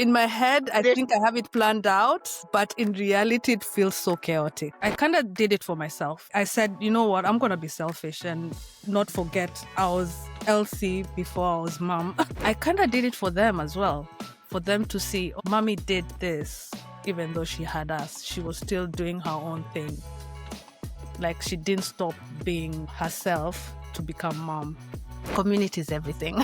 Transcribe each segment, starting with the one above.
In my head, I There's- think I have it planned out, but in reality, it feels so chaotic. I kind of did it for myself. I said, you know what, I'm going to be selfish and not forget I was Elsie before I was mom. I kind of did it for them as well, for them to see, oh, mommy did this. Even though she had us, she was still doing her own thing. Like she didn't stop being herself to become mom. Community is everything.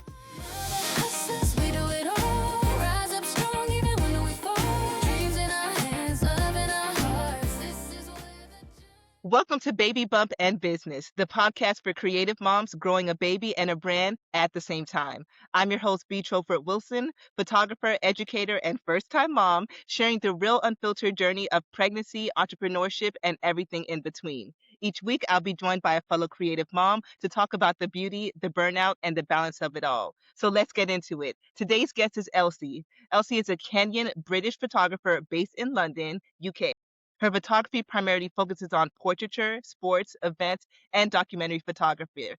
Welcome to Baby Bump and Business, the podcast for creative moms growing a baby and a brand at the same time. I'm your host, B. Troford Wilson, photographer, educator, and first-time mom, sharing the real unfiltered journey of pregnancy, entrepreneurship, and everything in between. Each week, I'll be joined by a fellow creative mom to talk about the beauty, the burnout, and the balance of it all. So let's get into it. Today's guest is Elsie. Elsie is a Kenyan-British photographer based in London, UK. Her photography primarily focuses on portraiture, sports, events, and documentary photography.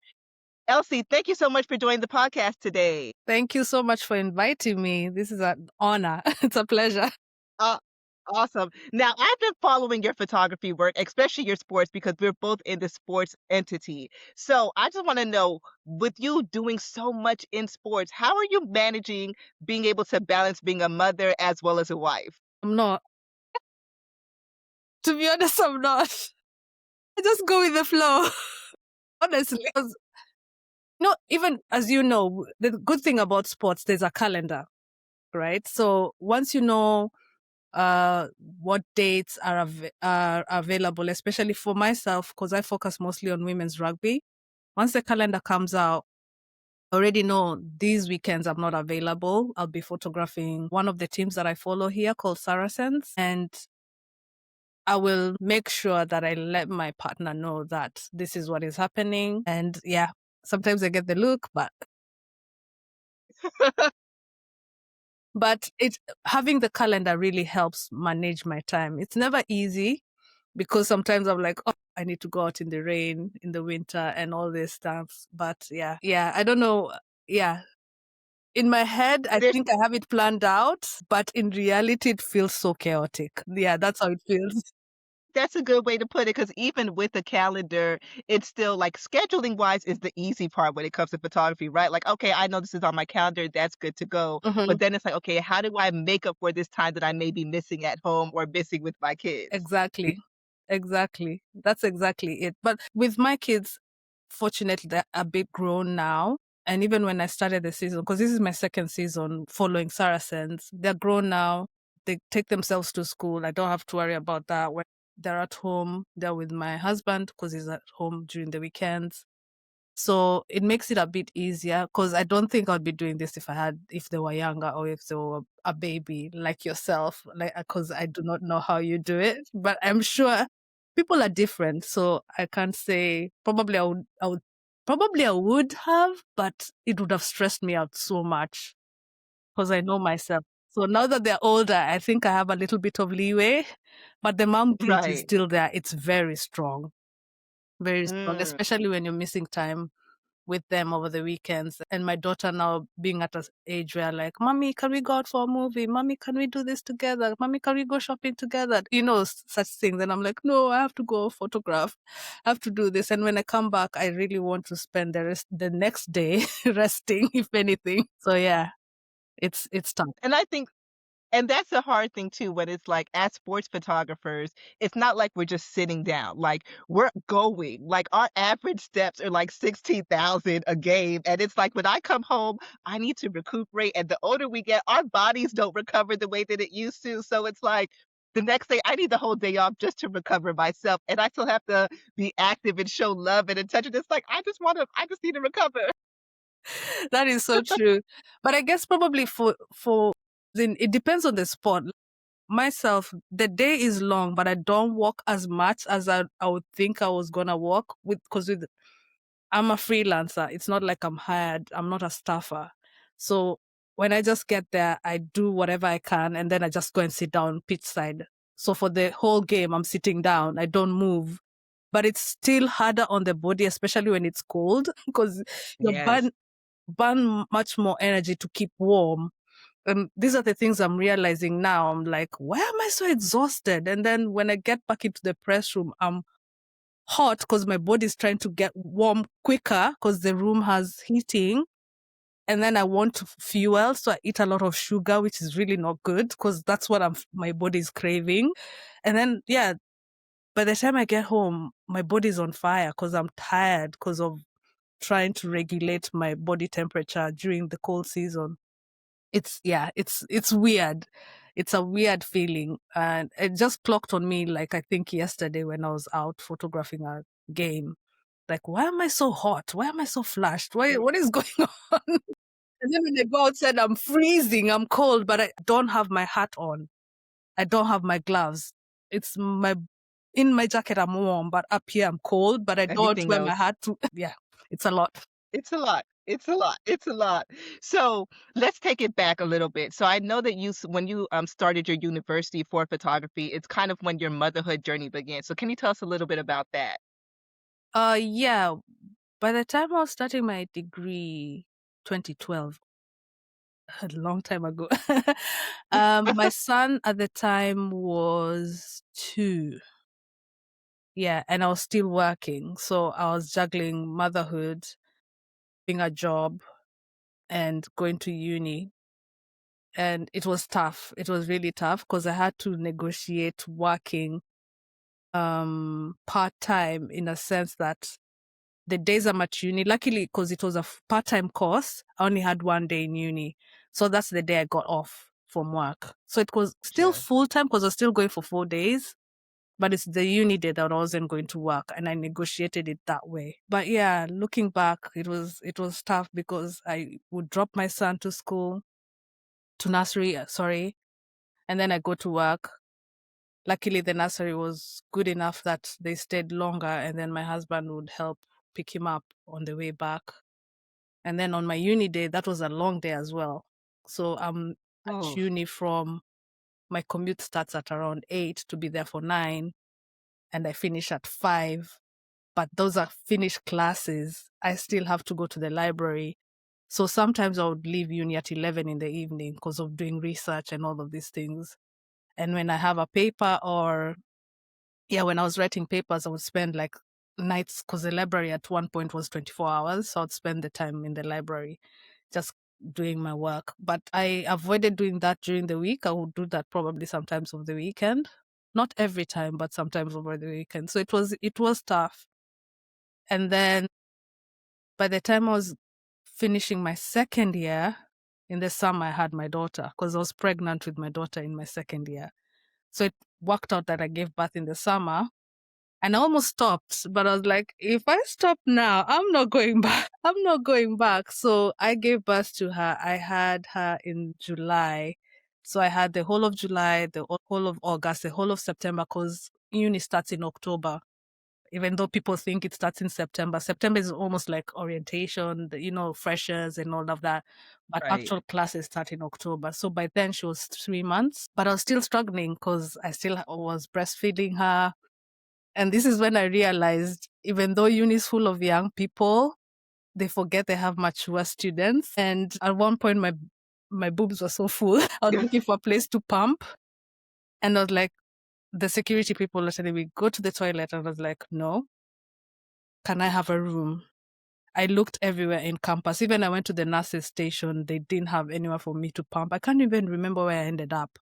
Elsie, thank you so much for joining the podcast today. Thank you so much for inviting me. This is an honor. It's a pleasure. Uh, awesome. Now, I've been following your photography work, especially your sports, because we're both in the sports entity. So I just want to know, with you doing so much in sports, how are you managing being able to balance being a mother as well as a wife? I'm not. To be honest, I'm not. I just go with the flow. Honestly. Because, even as you know, the good thing about sports, there's a calendar, right? So once you know what dates are available, especially for myself, because I focus mostly on women's rugby. Once the calendar comes out, I already know these weekends I'm not available. I'll be photographing one of the teams that I follow here called Saracens. And I will make sure that I let my partner know that this is what is happening. And yeah, sometimes I get the look, but having the calendar really helps manage my time. It's never easy because sometimes I'm like, oh, I need to go out in the rain, in the winter and all this stuff. But yeah, I don't know. Yeah. In my head, I There's think I have it planned out, but in reality, it feels so chaotic. Yeah, that's how it feels. That's a good way to put it, because even with a calendar, it's still like scheduling wise is the easy part when it comes to photography, right? Like, okay, I know this is on my calendar, that's good to go. But then it's like, okay, how do I make up for this time that I may be missing at home or missing with my kids? Exactly. Exactly. That's exactly it. But with my kids, fortunately, they're a bit grown now. And even when I started the season, because this is my second season following Saracens, they're grown now. They take themselves to school. I don't have to worry about that. When they're at home, they're with my husband because he's at home during the weekends. So it makes it a bit easier because I don't think I'd be doing this if they were younger or if they were a baby like yourself, like, because I do not know how you do it, but I'm sure people are different. So I can't say, probably I would have, but it would have stressed me out so much because I know myself. So now that they're older, I think I have a little bit of leeway, but the mom guilt is Right. still there. It's very strong, Mm. especially when you're missing time with them over the weekends. And my daughter now being at an age where like, mommy, can we go out for a movie? Mommy, can we do this together? Mommy, can we go shopping together? Such things. And I'm like, no, I have to go photograph. I have to do this. And when I come back, I really want to spend the next day resting, if anything. So yeah, it's tough. And I think And that's a hard thing too, when it's like, as sports photographers, it's not like we're just sitting down. Like, we're going. Like, our average steps are like 16,000 a game. And it's like, when I come home, I need to recuperate. And the older we get, our bodies don't recover the way that it used to. So it's like, the next day, I need the whole day off just to recover myself. And I still have to be active and show love and attention. It's like, I just need to recover. That is so true. But I guess probably then it depends on the sport. Myself, the day is long, but I don't walk as much as I would think I was gonna walk because I'm a freelancer. It's not like I'm hired. I'm not a staffer. So when I just get there, I do whatever I can and then I just go and sit down pitch side. So for the whole game, I'm sitting down. I don't move. But it's still harder on the body, especially when it's cold, because you Yes. burn much more energy to keep warm. And these are the things I'm realizing now. I'm like, why am I so exhausted? And then when I get back into the press room, I'm hot because my body is trying to get warm quicker because the room has heating. And then I want to fuel, so I eat a lot of sugar, which is really not good because that's what my body is craving. And then, yeah, by the time I get home, my body's on fire because I'm tired because of trying to regulate my body temperature during the cold season. It's weird. It's a weird feeling. And it just clocked on me, like, I think yesterday when I was out photographing a game. Like, why am I so hot? Why am I so flushed? What is going on? And then when I go outside, I'm freezing, I'm cold, but I don't have my hat on. I don't have my gloves. It's in my jacket, I'm warm, but up here I'm cold, but I don't Everything wear my else. hat to, yeah, it's a lot. It's a lot. It's a lot. It's a lot. So let's take it back a little bit. So I know that when you started your university for photography, it's kind of when your motherhood journey began. So can you tell us a little bit about that? Yeah, by the time I was starting my degree, 2012, a long time ago. My son at the time was 2. Yeah, and I was still working. So I was juggling motherhood, being a job, and going to uni. And it was tough. It was really tough because I had to negotiate working part-time, in a sense that the days I'm at uni, luckily because it was a part-time course, I only had 1 day in uni. So that's the day I got off from work. So it was still Gotcha. full-time because I was still going for 4 days, but it's the uni day that I wasn't going to work, and I negotiated it that way. But yeah, looking back, it was tough because I would drop my son to school, to nursery, sorry, and then I go to work. Luckily, the nursery was good enough that they stayed longer, and then my husband would help pick him up on the way back. And then on my uni day, that was a long day as well. So I'm at Oh, uni from, my commute starts at around 8 to be there for 9, and I finish at 5. But those are finished classes. I still have to go to the library. So sometimes I would leave uni at 11 in the evening because of doing research and all of these things. And when I have a paper, or yeah, when I was writing papers, I would spend like nights, because the library at one point was 24 hours. So I'd spend the time in the library just doing my work. But I avoided doing that during the week. I would do that probably sometimes over the weekend. Not every time, but sometimes over the weekend. So it was tough. And then by the time I was finishing my second year, in the summer, I had my daughter because I was pregnant with my daughter in my second year. So it worked out that I gave birth in the summer. And I almost stopped, but I was like, if I stop now, I'm not going back. I'm not going back. So I gave birth to her. I had her in July. So I had the whole of July, the whole of August, the whole of September, because uni starts in October. Even though people think it starts in September, September is almost like orientation, freshers and all of that. But right. actual classes start in October. So by then she was 3 months, but I was still struggling because I still was breastfeeding her. And this is when I realized, even though uni is full of young people, they forget they have mature students. And at one point, my boobs were so full. I was looking for a place to pump. And I was like, the security people were telling me, go to the toilet. And I was like, no, can I have a room? I looked everywhere in campus. Even I went to the nurses station. They didn't have anywhere for me to pump. I can't even remember where I ended up.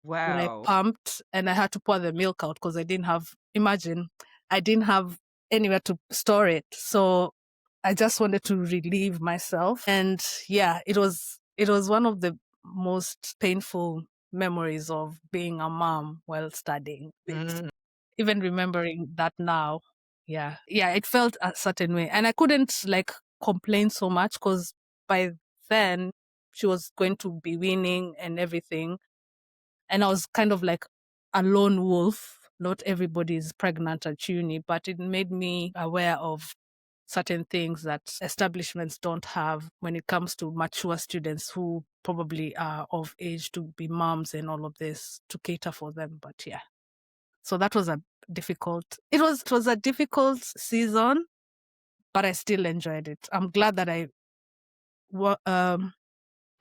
But I Wow. pumped and I had to pour the milk out because imagine, I didn't have anywhere to store it. So I just wanted to relieve myself. And yeah, it was one of the most painful memories of being a mom while studying. Mm, Even remembering that now, yeah, it felt a certain way. And I couldn't like complain so much because by then she was going to be weaning and everything. And I was kind of like a lone wolf. Not everybody is pregnant at uni, but it made me aware of certain things that establishments don't have when it comes to mature students who probably are of age to be moms and all of this, to cater for them. But yeah, so that was it was a difficult season, but I still enjoyed it. I'm glad that I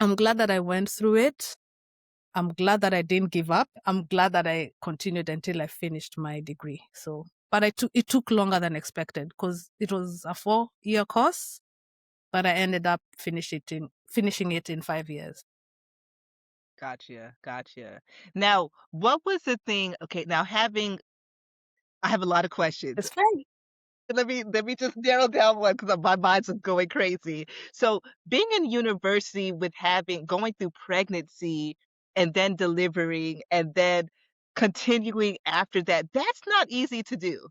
I'm glad that I went through it. I'm glad that I didn't give up. I'm glad that I continued until I finished my degree. So, but it took longer than expected because it was a 4-year course, but I ended up finishing it in 5 years. Gotcha, gotcha. Now, what was the thing okay, now having I have a lot of questions. It's fine. Let me just narrow down one because my mind's just going crazy. So, being in university with having going through pregnancy and then delivering and then continuing after that, that's not easy to do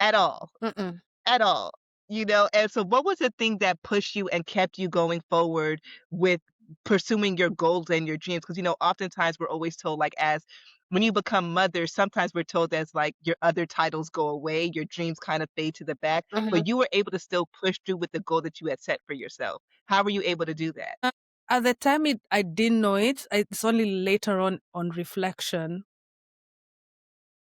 at all. Mm-mm. At all, you know? And so what was the thing that pushed you and kept you going forward with pursuing your goals and your dreams? Because, oftentimes we're always told, like, as when you become mother, sometimes we're told as, like, your other titles go away, your dreams kind of fade to the back, Mhm. but you were able to still push through with the goal that you had set for yourself. How were you able to do that? Uh, At the time, I didn't know it. It's only later on reflection.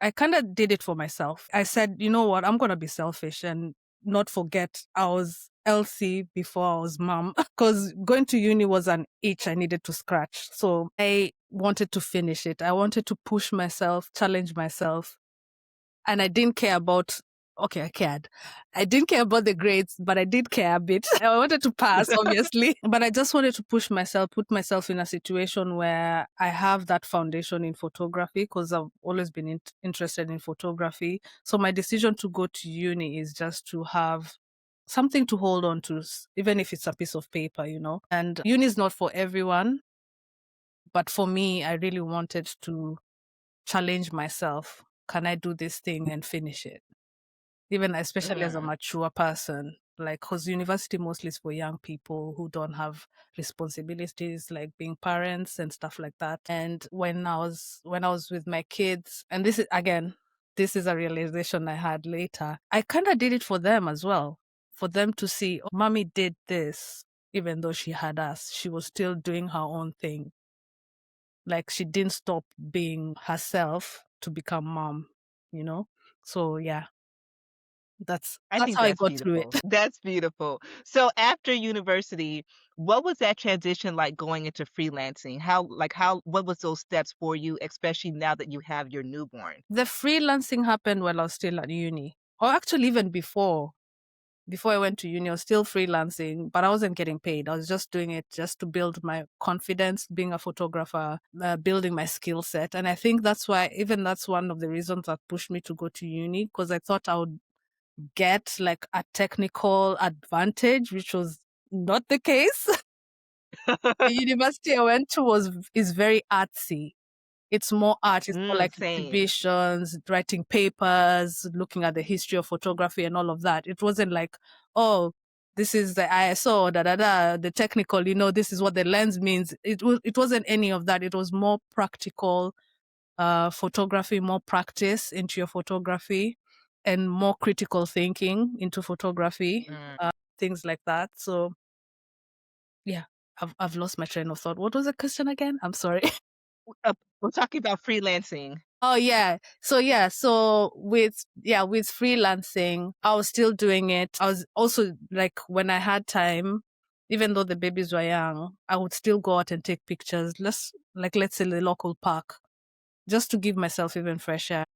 I kind of did it for myself. I said, you know what, I'm going to be selfish and not forget I was Elsie before I was mom. Because going to uni was an itch I needed to scratch. So I wanted to finish it. I wanted to push myself, challenge myself. And I didn't care about, okay, I cared. I didn't care about the grades, but I did care a bit. I wanted to pass, obviously, but I just wanted to push myself, put myself in a situation where I have that foundation in photography because I've always been interested in photography. So my decision to go to uni is just to have something to hold on to, even if it's a piece of paper, you know. And uni is not for everyone, but for me, I really wanted to challenge myself. Can I do this thing and finish it? Even especially as a Mm. mature person, like, because university mostly is for young people who don't have responsibilities like being parents and stuff like that. And when I was with my kids, and this is again, this is a realization I had later. I kind of did it for them as well, for them to see, oh, mommy did this, even though she had us, she was still doing her own thing. Like she didn't stop being herself to become mom, you know? So yeah, I that's think how I that's got through it. beautiful. That's beautiful. So after university, what was that transition like going into freelancing? What was those steps for you, especially now that you have your newborn? The freelancing happened while I was still at uni, or actually even before. Before I went to uni, I was still freelancing, but I wasn't getting paid. I was just doing it just to build my confidence, being a photographer, building my skill set. And I think even that's one of the reasons that pushed me to go to uni, because I thought I would get like a technical advantage, which was not the case. The university I went to is very artsy. It's more art. It's more like Same. exhibitions, writing papers, looking at the history of photography and all of that. It wasn't like, oh, this is the ISO, the technical, this is what the lens means. It wasn't any of that. It was more practical, photography, more practice into your photography and more critical thinking into photography, Mm. things like that. So yeah, I've lost my train of thought. What was the question again? I'm sorry. We're talking about freelancing. Oh yeah. So with freelancing, I was still doing it. I was also like when I had time, even though the babies were young, I would still go out and take pictures. Let's say the local park, just to give myself even fresh air.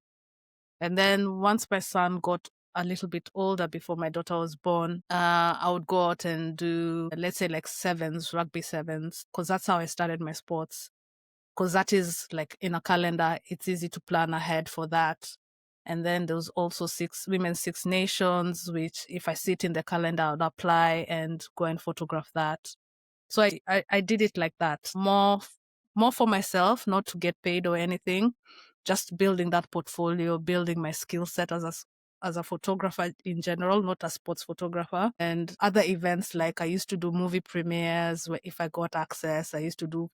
And then once my son got a little bit older before my daughter was born, I would go out and do, let's say, like sevens, rugby sevens, because that's how I started my sports. Because that is like in a calendar, it's easy to plan ahead for that. And then there was also Women's Six Nations, which if I see it in the calendar, I would apply and go and photograph that. So I did it like that, more for myself, not to get paid or anything, just building that portfolio, building my skill set as a photographer in general, not a sports photographer. And other events, like I used to do movie premieres where if I got access, I used to do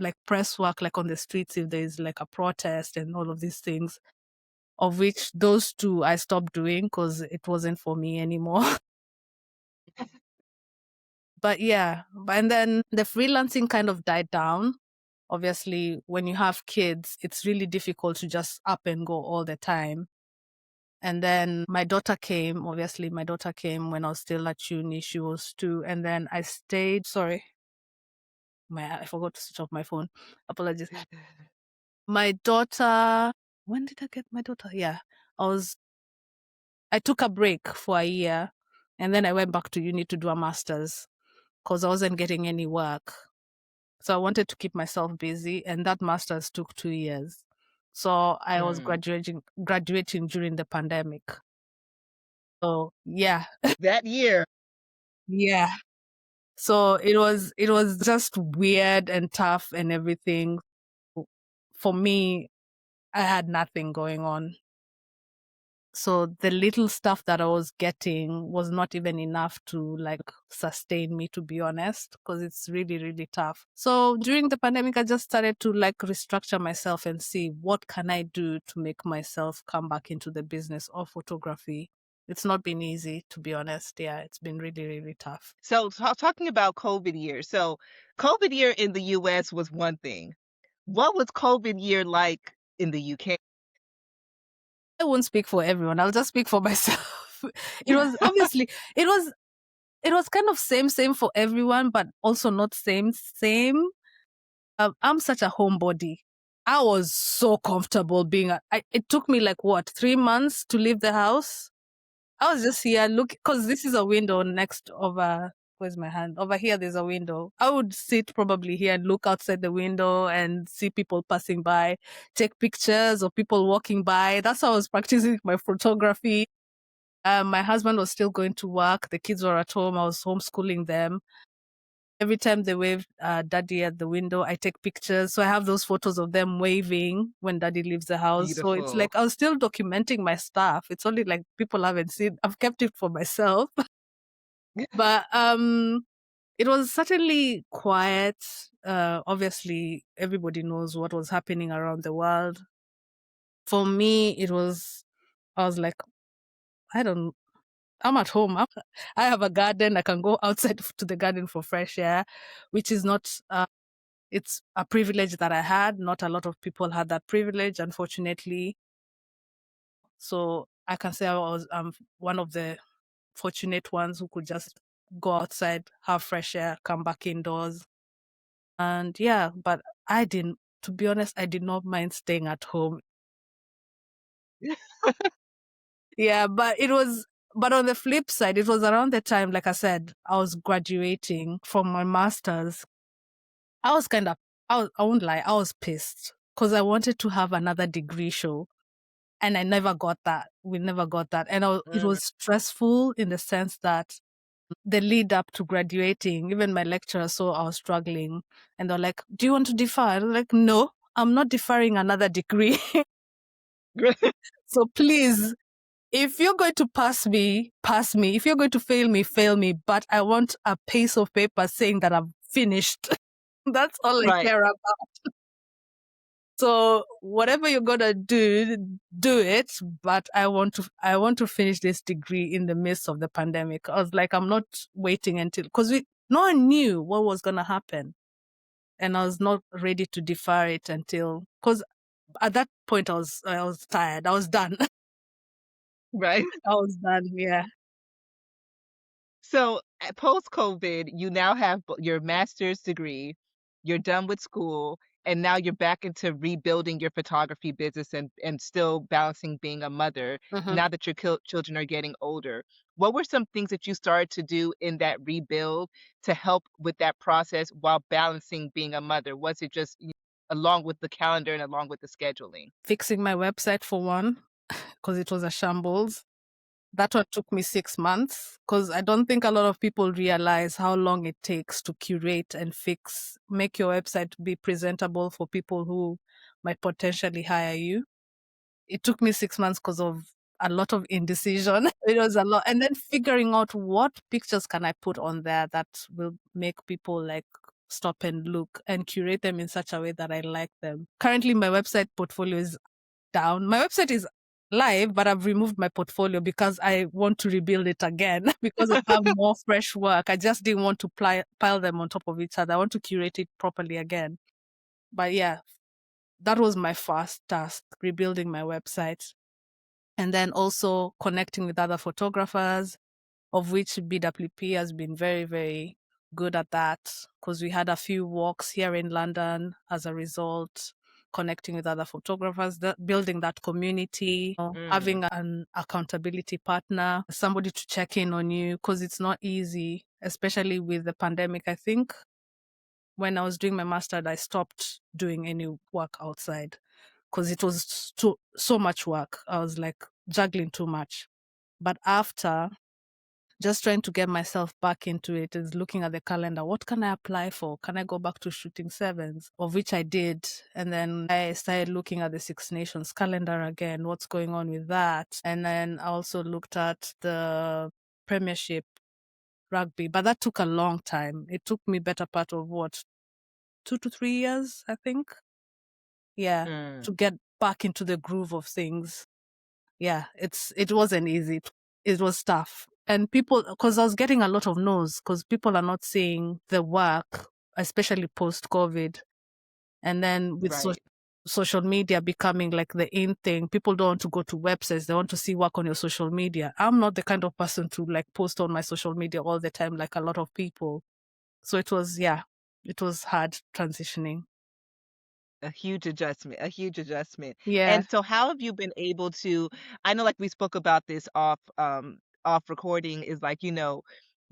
like press work, like on the streets if there's like a protest and all of these things, of which those two I stopped doing because it wasn't for me anymore. But yeah, and then the freelancing kind of died down. Obviously, when you have kids, it's really difficult to just up and go all the time. And then my daughter came. Obviously, my daughter came when I was still at uni. She was 2. And then I stayed. Sorry. I forgot to switch off my phone. Apologies. My daughter, when did I get my daughter? Yeah, I took a break for a year and then I went back to uni to do a master's because I wasn't getting any work. So I wanted to keep myself busy, and that master's took 2 years. So I was Mm. graduating during the pandemic. So yeah, That year. yeah. So it was just weird and tough and everything. For me, I had nothing going on. So the little stuff that I was getting was not even enough to like sustain me, to be honest, because it's really, really tough. So during the pandemic, I just started to like restructure myself and see what can I do to make myself come back into the business of photography. It's not been easy, to be honest. Yeah, it's been really, really tough. So talking about COVID year. So COVID year in the US was one thing. What was COVID year like in the UK? I won't speak for everyone. I'll just speak for myself. It was obviously, it was, it was kind of same for everyone, but also not same. I'm such a homebody. I was so comfortable it took me like what, 3 months to leave the house. I was just here cause this is a window next over, where's my hand? Over here, there's a window. I would sit probably here and look outside the window and see people passing by, take pictures of people walking by. That's how I was practicing my photography. My husband was still going to work. The kids were at home. I was homeschooling them. Every time they wave daddy at the window, I take pictures. So I have those photos of them waving when daddy leaves the house. So it's Beautiful. like I was still documenting my stuff. It's only like people haven't seen. I've kept it for myself. But it was certainly quiet. Obviously everybody knows what was happening around the world. For me, I was like, I don't I'm at home. I have a garden. I can go outside to the garden for fresh air, which is not, it's a privilege that I had. Not a lot of people had that privilege, unfortunately. So I can say I'm one of the fortunate ones who could just go outside, have fresh air, come back indoors. And yeah, but to be honest, I did not mind staying at home. Yeah, but on the flip side, it was around the time, like I said, I was graduating from my master's. I was kind of, I won't lie, I was pissed because I wanted to have another degree show and I never got that. We never got that. And it Mm. was stressful in the sense that the lead up to graduating, even my lecturer saw I was struggling and they're like, do you want to defer? I was like, no, I'm not deferring another degree. So please, if you're going to pass me, pass me. If you're going to fail me. But I want a piece of paper saying that I've finished. That's all I Right. care about. So whatever you're gonna do, do it. But I want to finish this degree in the midst of the pandemic. I was like, I'm not waiting until, because no one knew what was gonna happen, and I was not ready to defer it until, because at that point I was tired. I was done. Right. I was done. Yeah. So, post-COVID, you now have your master's degree, you're done with school, and now you're back into rebuilding your photography business and still balancing being a mother Mhm. now that your children are getting older. What were some things that you started to do in that rebuild to help with that process while balancing being a mother? Was it just along with the calendar and along with the scheduling? Fixing my website for one, because it was a shambles. That one took me 6 months because I don't think a lot of people realize how long it takes to curate and make your website be presentable for people who might potentially hire you. It took me 6 months because of a lot of indecision. It was a lot. And then figuring out what pictures can I put on there that will make people like stop and look and curate them in such a way that I like them. Currently, my website portfolio is down. My website is live, but I've removed my portfolio because I want to rebuild it again because I have more fresh work. I just didn't want to pile them on top of each other. I want to curate it properly again. But yeah, that was my first task, rebuilding my website. And then also connecting with other photographers, of which BWP has been very, very good at that because we had a few walks here in London as a result, connecting with other photographers, building that community, Mm, having an accountability partner, somebody to check in on you because it's not easy, especially with the pandemic. I think when I was doing my master's, I stopped doing any work outside because it was so much work. I was like juggling too much. But after, just trying to get myself back into it is looking at the calendar. What can I apply for? Can I go back to shooting sevens? Of which I did. And then I started looking at the Six Nations calendar again. What's going on with that? And then I also looked at the Premiership rugby, but that took a long time. It took me better part of what, 2 to 3 years, I think. Yeah, mm. to get back into the groove of things. Yeah, it wasn't easy. It was tough. And people, because I was getting a lot of no's, because people are not seeing the work, especially post COVID. And then with Right. social media becoming like the in thing, people don't want to go to websites. They want to see work on your social media. I'm not the kind of person to like post on my social media all the time, like a lot of people. So it was, yeah, it was hard transitioning. A huge adjustment, a huge adjustment. Yeah. And so how have you been able to I know like we spoke about this off recording is like,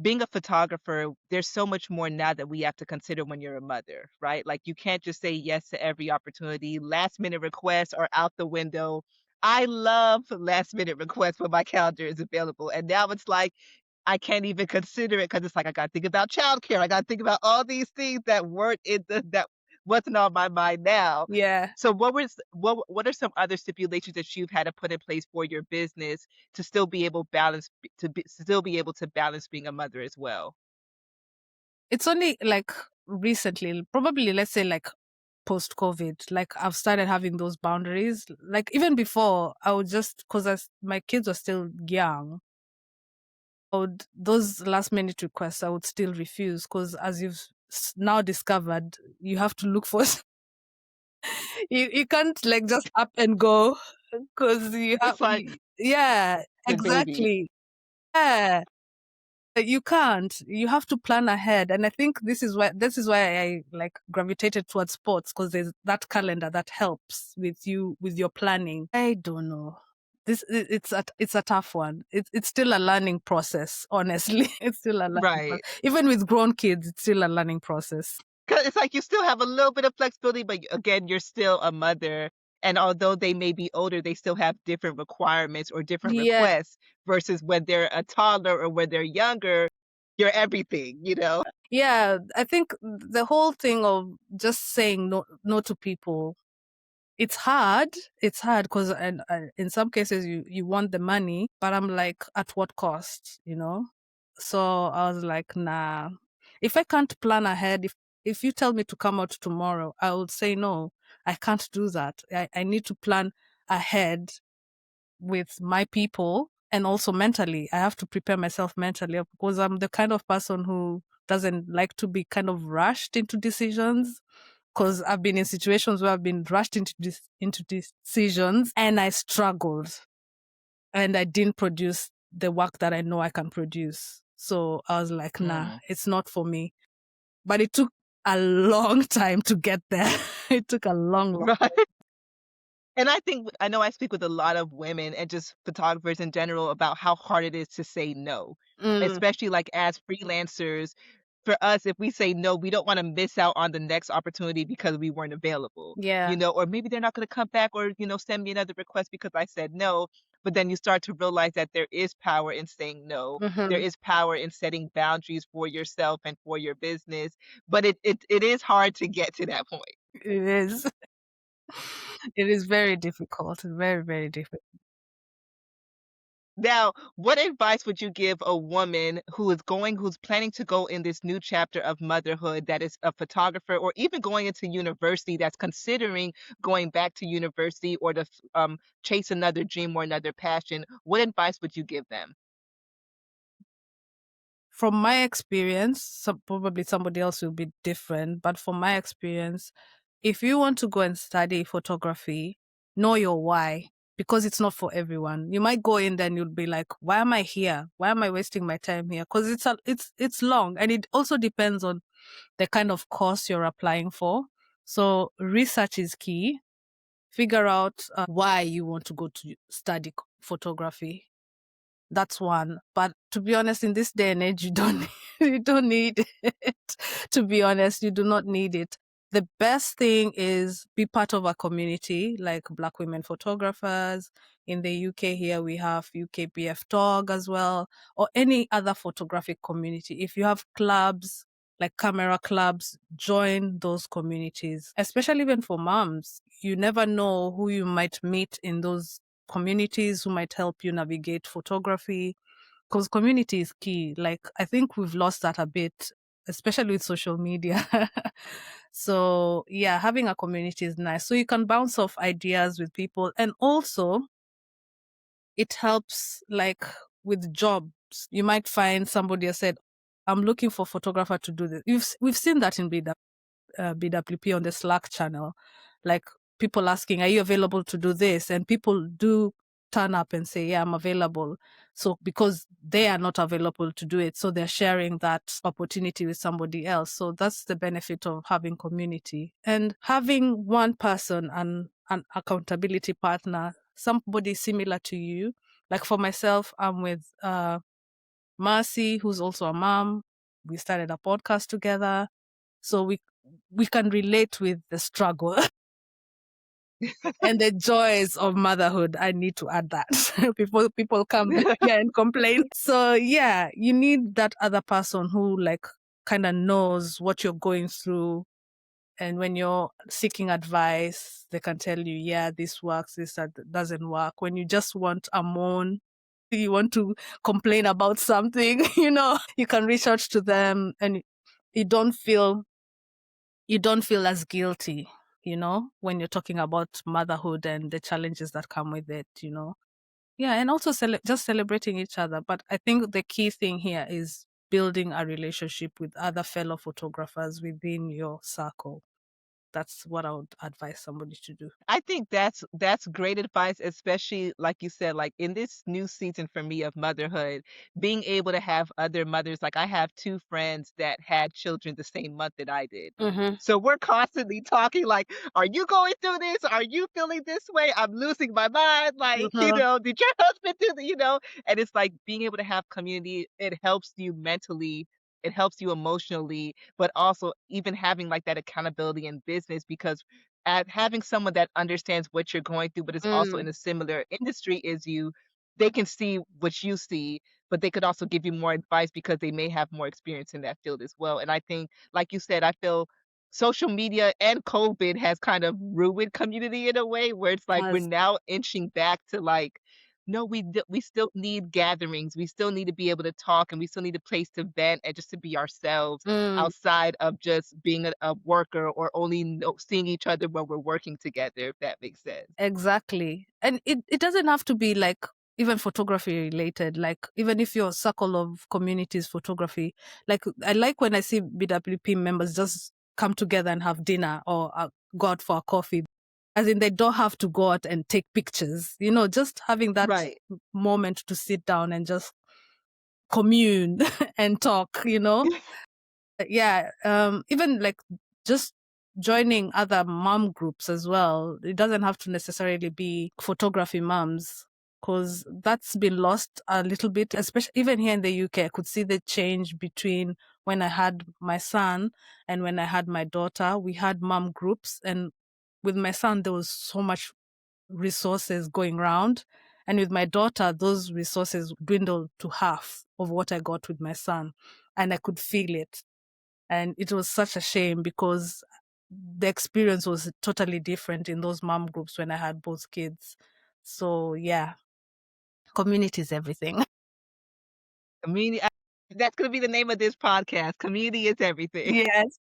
being a photographer, there's so much more now that we have to consider when you're a mother, right? Like you can't just say yes to every opportunity. Last minute requests are out the window. I love last minute requests when my calendar is available. And now it's like I can't even consider it because it's like I gotta think about childcare. I gotta think about all these things that weren't in that wasn't on my mind now. Yeah. So what are some other stipulations that you've had to put in place for your business to still be able still be able to balance being a mother as well? It's only like recently, probably let's say like post COVID, like I've started having those boundaries. Like even before, I would just because my kids were still young, those last minute requests I would still refuse because as you've now discovered, you have to look for you can't like just up and go because It's like yeah, the baby. exactly. Yeah. You can't. You have to plan ahead. And I think this is why I like gravitated towards sports because there's that calendar that helps with you with your planning. I don't know. It's a tough one. It's still a learning process, honestly. It's still a learning Right. process. Even with grown kids, it's still a learning process. 'Cause it's like you still have a little bit of flexibility, but again, you're still a mother, and although they may be older, they still have different requirements or different Yeah. requests versus when they're a toddler or when they're younger, you're everything, you know? Yeah. I think the whole thing of just saying no to people, it's hard. It's hard because in some cases you want the money, but I'm like, at what cost, you know? So I was like, nah. If I can't plan ahead, if you tell me to come out tomorrow, I would say no. I can't do that. I need to plan ahead with my people and also mentally. I have to prepare myself mentally because I'm the kind of person who doesn't like to be kind of rushed into decisions because I've been in situations where I've been rushed into decisions and I struggled and I didn't produce the work that I know I can produce. So I was like, nah, Mm. it's not for me. But it took a long time to get there. It took a long. Right. And I know I speak with a lot of women and just photographers in general about how hard it is to say no, Mm, especially like as freelancers. For us, if we say no, we don't want to miss out on the next opportunity because we weren't available, yeah. or maybe they're not going to come back or, send me another request because I said no. But then you start to realize that there is power in saying no. There Hmm. is power in setting boundaries for yourself and for your business. But it is hard to get to that point. It is. It is very difficult. Very, very difficult. Now, what advice would you give a woman who's planning to go in this new chapter of motherhood that is a photographer or even going into university that's considering going back to university or to chase another dream or another passion? What advice would you give them? From my experience, probably somebody else will be different, but from my experience, if you want to go and study photography, know your why. because it's not for everyone. You might go in, then you'll be like, why am I here? Why am I wasting my time here? Because it's long, and it also depends on the kind of course you're applying for. So research is key. Figure out why you want to go to study photography. That's one. But to be honest, in this day and age, you don't you don't need it. To be honest, you do not need it. The best thing is be part of a community like Black women photographers. In the UK here, we have UKBF Dog as well, or any other photographic community. If you have clubs, like camera clubs, join those communities, especially even for moms. You never know who you might meet in those communities who might help you navigate photography, because community is key. Like, I think we've lost that a bit, especially with social media. So yeah, having a community is nice. So you can bounce off ideas with people. And also it helps, like with jobs. You might find somebody has said, I'm looking for a photographer to do this. We've seen that in BWP on the Slack channel, like people asking, are you available to do this? And people do turn up and say, yeah, I'm available. So because they are not available to do it, so they're sharing that opportunity with somebody else. So that's the benefit of having community and having one person and an accountability partner, somebody similar to you. Like for myself, I'm with Mercy, who's also a mom. We started a podcast together. So we can relate with the struggle and the joys of motherhood. I need to add that before people come here and complain. So yeah, you need that other person who like kind of knows what you're going through. And when you're seeking advice, they can tell you, yeah, this works, this doesn't work. When you just want a moan, you want to complain about something, you can reach out to them and you don't feel as guilty, when you're talking about motherhood and the challenges that come with it. Yeah, and also just celebrating each other. But I think the key thing here is building a relationship with other fellow photographers within your circle. That's what I would advise somebody to do. I think that's great advice, especially like you said, like in this new season for me of motherhood, being able to have other mothers. Like I have two friends that had children the same month that I did. Mm-hmm. So we're constantly talking like, are you going through this? Are you feeling this way? I'm losing my mind. Like, Mm-hmm. did your husband do the? And it's like being able to have community, it helps you mentally, it helps you emotionally, but also even having like that accountability in business because at having someone that understands what you're going through, but is also Mm. in a similar industry as you, they can see what you see, but they could also give you more advice because they may have more experience in that field as well. And I think, like you said, I feel social media and COVID has kind of ruined community in a way where it's like we're As now inching back to like, no, we still need gatherings. We still need to be able to talk, and we still need a place to vent and just to be ourselves mm. outside of just being a worker or only seeing each other when we're working together, if that makes sense. Exactly. And it doesn't have to be like even photography related, like even if your circle of communities photography, like I like when I see BWP members just come together and have dinner or go out for a coffee. As in they don't have to go out and take pictures, just having that Right. moment to sit down and just commune and talk. Yeah, even like just joining other mom groups as well. It doesn't have to necessarily be photography moms, because that's been lost a little bit, especially even here in the UK. I could see the change between when I had my son and when I had my daughter. We had mom groups, and with my son, there was so much resources going around. And with my daughter, those resources dwindled to half of what I got with my son. And I could feel it. And it was such a shame because the experience was totally different in those mom groups when I had both kids. So yeah, community is everything. Community. That's going to be the name of this podcast. Community is everything. Yes.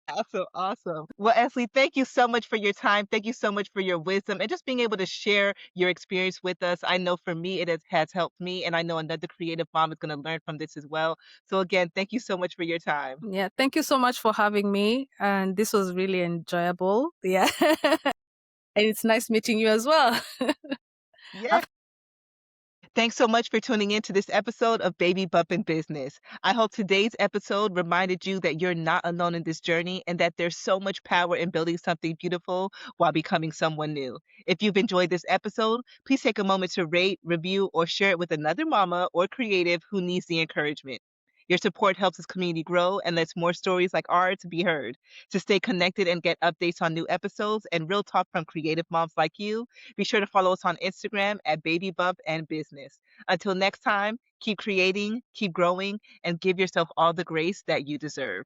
Awesome, awesome. Well, Esley, thank you so much for your time. Thank you so much for your wisdom and just being able to share your experience with us. I know for me, has helped me, and I know another creative mom is going to learn from this as well. So, again, thank you so much for your time. Yeah. Thank you so much for having me. And this was really enjoyable. Yeah. And it's nice meeting you as well. Yeah. Have Thanks so much for tuning in to this episode of Baby Bump in Business. I hope today's episode reminded you that you're not alone in this journey and that there's so much power in building something beautiful while becoming someone new. If you've enjoyed this episode, please take a moment to rate, review, or share it with another mama or creative who needs the encouragement. Your support helps this community grow and lets more stories like ours be heard. To stay connected and get updates on new episodes and real talk from creative moms like you, be sure to follow us on Instagram at Baby Bump and Business. Until next time, keep creating, keep growing, and give yourself all the grace that you deserve.